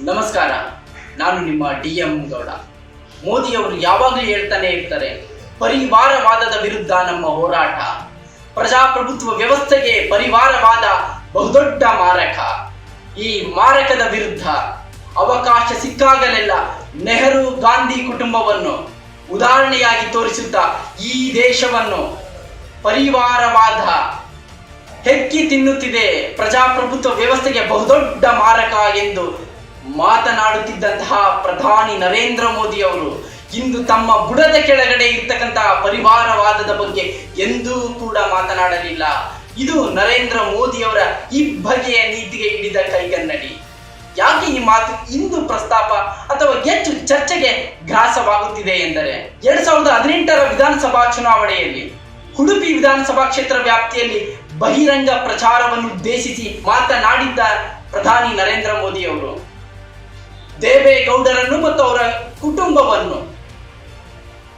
ನಮಸ್ಕಾರ, ನಾನು ನಿಮ್ಮ DM ಗೌಡ. ಮೋದಿಯವರು ಯಾವಾಗಲೂ ಹೇಳ್ತಾನೆ ಇರ್ತಾರೆ, ಪರಿವಾರವಾದದ ವಿರುದ್ಧ ನಮ್ಮ ಹೋರಾಟ. ಪ್ರಜಾಪ್ರಭುತ್ವ ವ್ಯವಸ್ಥೆಗೆ ಪರಿವಾರವಾದ ಬಹುದೊಡ್ಡ ಮಾರಕ. ಈ ಮಾರಕದ ವಿರುದ್ಧ ಅವಕಾಶ ಸಿಕ್ಕಾಗಲೆಲ್ಲ ನೆಹರು ಗಾಂಧಿ ಕುಟುಂಬವನ್ನು ಉದಾಹರಣೆಯಾಗಿ ತೋರಿಸುತ್ತಾ ಈ ದೇಶವನ್ನು ಪರಿವಾರವಾದ ಹೆಕ್ಕಿ ತಿನ್ನುತ್ತಿದೆ, ಪ್ರಜಾಪ್ರಭುತ್ವ ವ್ಯವಸ್ಥೆಗೆ ಬಹುದೊಡ್ಡ ಮಾರಕ ಎಂದು ಮಾತನಾಡುತ್ತಿದ್ದಂತಹ ಪ್ರಧಾನಿ ನರೇಂದ್ರ ಮೋದಿ ಅವರು ಇಂದು ತಮ್ಮ ಬುಡದ ಕೆಳಗಡೆ ಇರ್ತಕ್ಕಂತಹ ಪರಿವಾರವಾದದ ಬಗ್ಗೆ ಎಂದೂ ಕೂಡ ಮಾತನಾಡಲಿಲ್ಲ. ಇದು ನರೇಂದ್ರ ಮೋದಿ ಅವರ ಇಬ್ಬಗೆಯ ನೀತಿಗೆ ಹಿಡಿದ ಕೈಗನ್ನಡಿ. ಯಾಕೆ ಈ ಮಾತು ಇಂದು ಪ್ರಸ್ತಾಪ ಅಥವಾ ಹೆಚ್ಚು ಚರ್ಚೆಗೆ ಗ್ರಾಸವಾಗುತ್ತಿದೆ ಎಂದರೆ 2018ರ ವಿಧಾನಸಭಾ ಚುನಾವಣೆಯಲ್ಲಿ ಉಡುಪಿ ವಿಧಾನಸಭಾ ಕ್ಷೇತ್ರ ವ್ಯಾಪ್ತಿಯಲ್ಲಿ ಬಹಿರಂಗ ಪ್ರಚಾರವನ್ನು ಉದ್ದೇಶಿಸಿ ಮಾತನಾಡಿದ್ದ ಪ್ರಧಾನಿ ನರೇಂದ್ರ ಮೋದಿ ಅವರು ದೇವೇಗೌಡರನ್ನು ಮತ್ತು ಅವರ ಕುಟುಂಬವನ್ನು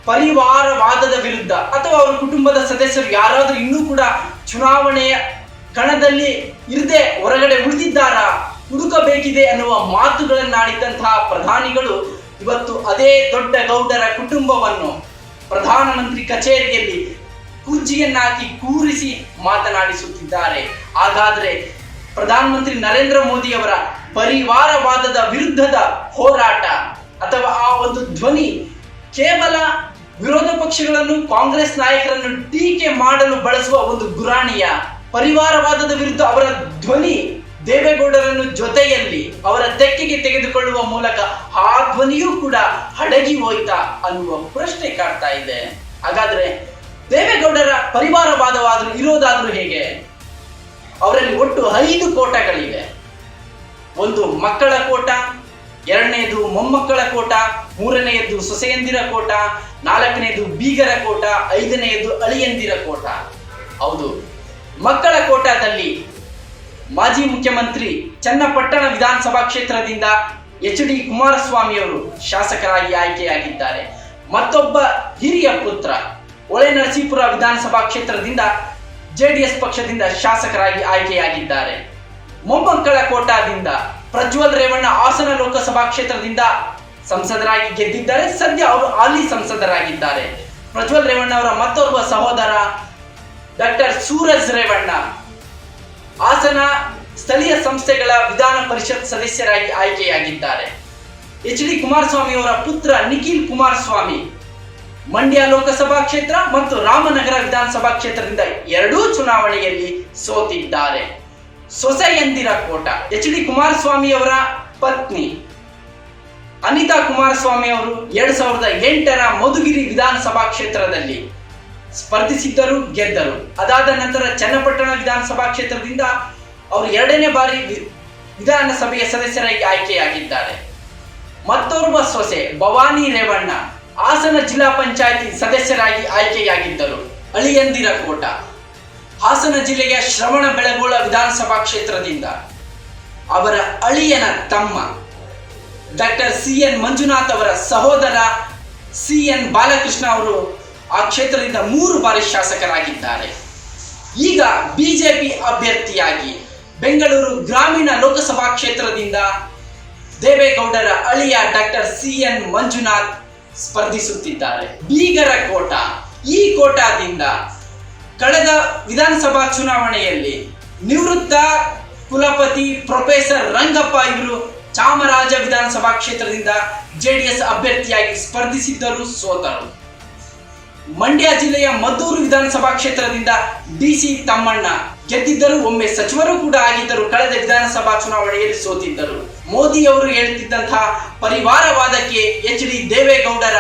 ಪರಿವಾರವಾದದ ವಿರುದ್ಧ ಅಥವಾ ಅವರ ಕುಟುಂಬದ ಸದಸ್ಯರು ಯಾರಾದರೂ ಇನ್ನೂ ಕೂಡ ಚುನಾವಣೆಯ ಕಣದಲ್ಲಿ ಇರದೆ ಹೊರಗಡೆ ಉಳಿದಿದ್ದಾರಾ, ಹುಡುಕಬೇಕಿದೆ ಅನ್ನುವ ಮಾತುಗಳನ್ನಾಡಿದ್ದಂತಹ ಪ್ರಧಾನಿಗಳು ಇವತ್ತು ಅದೇ ದೊಡ್ಡ ಗೌಡರ ಕುಟುಂಬವನ್ನು ಪ್ರಧಾನಮಂತ್ರಿ ಕಚೇರಿಯಲ್ಲಿ ಕುರ್ಚಿಯನ್ನಾಕಿ ಕೂರಿಸಿ ಮಾತನಾಡಿಸುತ್ತಿದ್ದಾರೆ. ಹಾಗಾದ್ರೆ ಪ್ರಧಾನಮಂತ್ರಿ ನರೇಂದ್ರ ಮೋದಿ ಅವರ ಪರಿವಾರವಾದದ ವಿರುದ್ಧದ ಹೋರಾಟ ಅಥವಾ ಆ ಒಂದು ಧ್ವನಿ ಕೇವಲ ವಿರೋಧ ಪಕ್ಷಗಳನ್ನು, ಕಾಂಗ್ರೆಸ್ ನಾಯಕರನ್ನು ಟೀಕೆ ಮಾಡಲು ಬಳಸುವ ಒಂದು ಗುರಾಣಿಯ? ಪರಿವಾರವಾದದ ವಿರುದ್ಧ ಅವರ ಧ್ವನಿ ದೇವೇಗೌಡರನ್ನು ಜೊತೆಯಲ್ಲಿ ಅವರ ತೆಕ್ಕೆಗೆ ತೆಗೆದುಕೊಳ್ಳುವ ಮೂಲಕ ಆ ಧ್ವನಿಯೂ ಕೂಡ ಅಡಗಿ ಹೋಯ್ತಾ ಅನ್ನುವ ಪ್ರಶ್ನೆ ಕಾಡ್ತಾ ಇದೆ. ಹಾಗಾದ್ರೆ ದೇವೇಗೌಡರ ಪರಿವಾರವಾದವಾದರೂ ಇರೋದಾದ್ರೂ ಹೇಗೆ? ಅವರಲ್ಲಿ ಒಟ್ಟು 5 ಕೋಟಗಳಿವೆ. ಒಂದು ಮಕ್ಕಳ ಕೋಟ, ಎರಡನೇದು ಮೊಮ್ಮಕ್ಕಳ ಕೋಟ, ಮೂರನೆಯದು ಸೊಸೆಯಂದಿರ ಕೋಟ, ನಾಲ್ಕನೆಯದು ಬೀಗರ ಕೋಟ, ಐದನೆಯದು ಅಳಿಯಂದಿರ ಕೋಟ. ಹೌದು, ಮಕ್ಕಳ ಕೋಟದಲ್ಲಿ ಮಾಜಿ ಮುಖ್ಯಮಂತ್ರಿ ಚನ್ನಪಟ್ಟಣ ವಿಧಾನಸಭಾ ಕ್ಷೇತ್ರದಿಂದ HD ಕುಮಾರಸ್ವಾಮಿ ಅವರು ಶಾಸಕರಾಗಿ ಆಯ್ಕೆಯಾಗಿದ್ದಾರೆ. ಮತ್ತೊಬ್ಬ ಹಿರಿಯ ಪುತ್ರ ಹೊಳೆನರಸೀಪುರ ವಿಧಾನಸಭಾ ಕ್ಷೇತ್ರದಿಂದ JDS ಪಕ್ಷದಿಂದ ಶಾಸಕರಾಗಿ ಆಯ್ಕೆಯಾಗಿದ್ದಾರೆ. ಮೊಮ್ಮಕ್ಕಳ ಕೋಟಾದಿಂದ ಪ್ರಜ್ವಲ್ ರೇವಣ್ಣ ಹಾಸನ ಲೋಕಸಭಾ ಕ್ಷೇತ್ರದಿಂದ ಸಂಸದರಾಗಿ ಗೆದ್ದಿದ್ದಾರೆ. ಸದ್ಯ ಅವರು ಹಾಲಿ ಸಂಸದರಾಗಿದ್ದಾರೆ. ಪ್ರಜ್ವಲ್ ರೇವಣ್ಣ ಅವರ ಮತ್ತೊಬ್ಬ ಸಹೋದರ ಡಾಕ್ಟರ್ ಸೂರಜ್ ರೇವಣ್ಣ ಹಾಸನ ಸ್ಥಳೀಯ ಸಂಸ್ಥೆಗಳ ವಿಧಾನ ಪರಿಷತ್ ಸದಸ್ಯರಾಗಿ ಆಯ್ಕೆಯಾಗಿದ್ದಾರೆ. HD ಕುಮಾರಸ್ವಾಮಿ ಅವರ ಪುತ್ರ ನಿಖಿಲ್ ಕುಮಾರಸ್ವಾಮಿ ಮಂಡ್ಯ ಲೋಕಸಭಾ ಕ್ಷೇತ್ರ ಮತ್ತು ರಾಮನಗರ ವಿಧಾನಸಭಾ ಕ್ಷೇತ್ರದಿಂದ ಎರಡೂ ಚುನಾವಣೆಯಲ್ಲಿ ಸೋತಿದ್ದಾರೆ. ಸೊಸೆಯಂದಿರ ಕೋಟ HD ಕುಮಾರಸ್ವಾಮಿ ಅವರ ಪತ್ನಿ ಅನಿತಾ ಕುಮಾರಸ್ವಾಮಿ ಅವರು 2008ರ ಮಧುಗಿರಿ ವಿಧಾನಸಭಾ ಕ್ಷೇತ್ರದಲ್ಲಿ ಸ್ಪರ್ಧಿಸಿದ್ದರು, ಗೆದ್ದರು. ಅದಾದ ನಂತರ ಚನ್ನಪಟ್ಟಣ ವಿಧಾನಸಭಾ ಕ್ಷೇತ್ರದಿಂದ ಅವರು 2ನೇ ಬಾರಿ ವಿಧಾನಸಭೆಯ ಸದಸ್ಯರಾಗಿ ಆಯ್ಕೆಯಾಗಿದ್ದಾರೆ. ಮತ್ತೋರ್ವ ಸೊಸೆ ಭವಾನಿ ರೇವಣ್ಣ ಹಾಸನ ಜಿಲ್ಲಾ ಪಂಚಾಯಿತಿ ಸದಸ್ಯರಾಗಿ ಆಯ್ಕೆಯಾಗಿದ್ದರು. ಅಳಿಯಂದಿರ ಕೋಟ ಹಾಸನ ಜಿಲ್ಲೆಯ ಶ್ರವಣ ಬೆಳಗೊಳ ವಿಧಾನಸಭಾ ಕ್ಷೇತ್ರದಿಂದ ಅವರ ಅಳಿಯನ ತಮ್ಮ ಡಾಕ್ಟರ್ CN ಮಂಜುನಾಥ್ ಅವರ ಸಹೋದರ CN ಬಾಲಕೃಷ್ಣ ಅವರು ಆ ಕ್ಷೇತ್ರದಿಂದ 3 ಬಾರಿ ಶಾಸಕರಾಗಿದ್ದಾರೆ. ಈಗ ಬಿಜೆಪಿ ಅಭ್ಯರ್ಥಿಯಾಗಿ ಬೆಂಗಳೂರು ಗ್ರಾಮೀಣ ಲೋಕಸಭಾ ಕ್ಷೇತ್ರದಿಂದ ದೇವೇಗೌಡರ ಅಳಿಯ ಡಾಕ್ಟರ್ CN ಮಂಜುನಾಥ್ ಸ್ಪರ್ಧಿಸುತ್ತಿದ್ದಾರೆ. ಬೀಗರ ಕೋಟ, ಈ ಕೋಟಾದಿಂದ ಕಳೆದ ವಿಧಾನಸಭಾ ಚುನಾವಣೆಯಲ್ಲಿ ನಿವೃತ್ತ ಕುಲಪತಿ ಪ್ರೊಫೆಸರ್ ರಂಗಪ್ಪ ಇವರು ಚಾಮರಾಜ ವಿಧಾನಸಭಾ ಕ್ಷೇತ್ರದಿಂದ JDS ಅಭ್ಯರ್ಥಿಯಾಗಿ ಸ್ಪರ್ಧಿಸಿದ್ದರು, ಸೋತರು. ಮಂಡ್ಯ ಜಿಲ್ಲೆಯ ಮದ್ದೂರು ವಿಧಾನಸಭಾ ಕ್ಷೇತ್ರದಿಂದ DC ತಮ್ಮಣ್ಣ ಗೆದ್ದಿದ್ದರು, ಒಮ್ಮೆ ಸಚಿವರು ಕೂಡ ಆಗಿದ್ದರು. ಕಳೆದ ವಿಧಾನಸಭಾ ಚುನಾವಣೆಯಲ್ಲಿ ಸೋತಿದ್ದರು. ಮೋದಿ ಅವರು ಹೇಳುತ್ತಿದ್ದಂತಹ ಪರಿವಾರವಾದಕ್ಕೆ HD ದೇವೇಗೌಡರ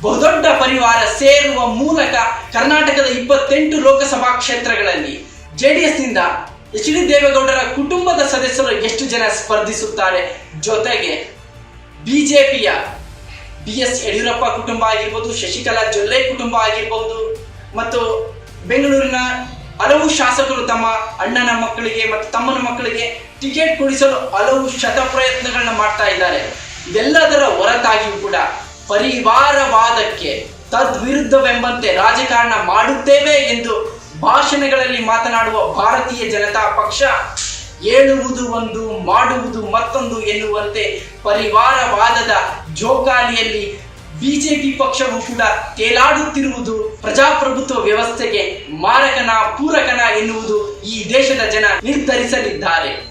ಬಹುದೊಡ್ಡ ಪರಿವಾರ ಸೇರುವ ಮೂಲಕ ಕರ್ನಾಟಕದ 28 ಲೋಕಸಭಾ ಕ್ಷೇತ್ರಗಳಲ್ಲಿ JDS ನಿಂದ HD ದೇವೇಗೌಡರ ಕುಟುಂಬದ ಸದಸ್ಯರು ಎಷ್ಟು ಜನ ಸ್ಪರ್ಧಿಸುತ್ತಾರೆ, ಜೊತೆಗೆ ಬಿಜೆಪಿಯ BS ಯಡಿಯೂರಪ್ಪ ಕುಟುಂಬ ಆಗಿರ್ಬೋದು, ಶಶಿಕಲಾ ಜೊಲ್ಲೆ ಕುಟುಂಬ ಆಗಿರ್ಬೋದು, ಮತ್ತು ಬೆಂಗಳೂರಿನ ಹಲವು ಶಾಸಕರು ತಮ್ಮ ಅಣ್ಣನ ಮಕ್ಕಳಿಗೆ ಮತ್ತು ತಮ್ಮನ ಮಕ್ಕಳಿಗೆ ಟಿಕೆಟ್ ಕೊಡಿಸಲು ಹಲವು ಶತ ಪ್ರಯತ್ನಗಳನ್ನ ಮಾಡ್ತಾ ಇದ್ದಾರೆ. ಇದೆಲ್ಲದರ ಹೊರತಾಗಿಯೂ ಕೂಡ ಪರಿವಾರವಾದಕ್ಕೆ ತದ್ವಿರುದ್ಧವೆಂಬಂತೆ ರಾಜಕಾರಣ ಮಾಡುತ್ತೇವೆ ಎಂದು ಭಾಷಣಗಳಲ್ಲಿ ಮಾತನಾಡುವ ಭಾರತೀಯ ಜನತಾ ಪಕ್ಷ ಹೇಳುವುದು ಒಂದು ಮಾಡುವುದು ಮತ್ತೊಂದು ಎನ್ನುವಂತೆ ಪರಿವಾರವಾದದ ಜೋಕಾಲಿಯಲ್ಲಿ ಬಿಜೆಪಿ ಪಕ್ಷವು ಕೂಡ ತೇಲಾಡುತ್ತಿರುವುದು ಪ್ರಜಾಪ್ರಭುತ್ವ ವ್ಯವಸ್ಥೆಗೆ ಮಾರಕನ ಪೂರಕನ ಎನ್ನುವುದು ಈ ದೇಶದ ಜನ ನಿರ್ಧರಿಸಲಿದ್ದಾರೆ.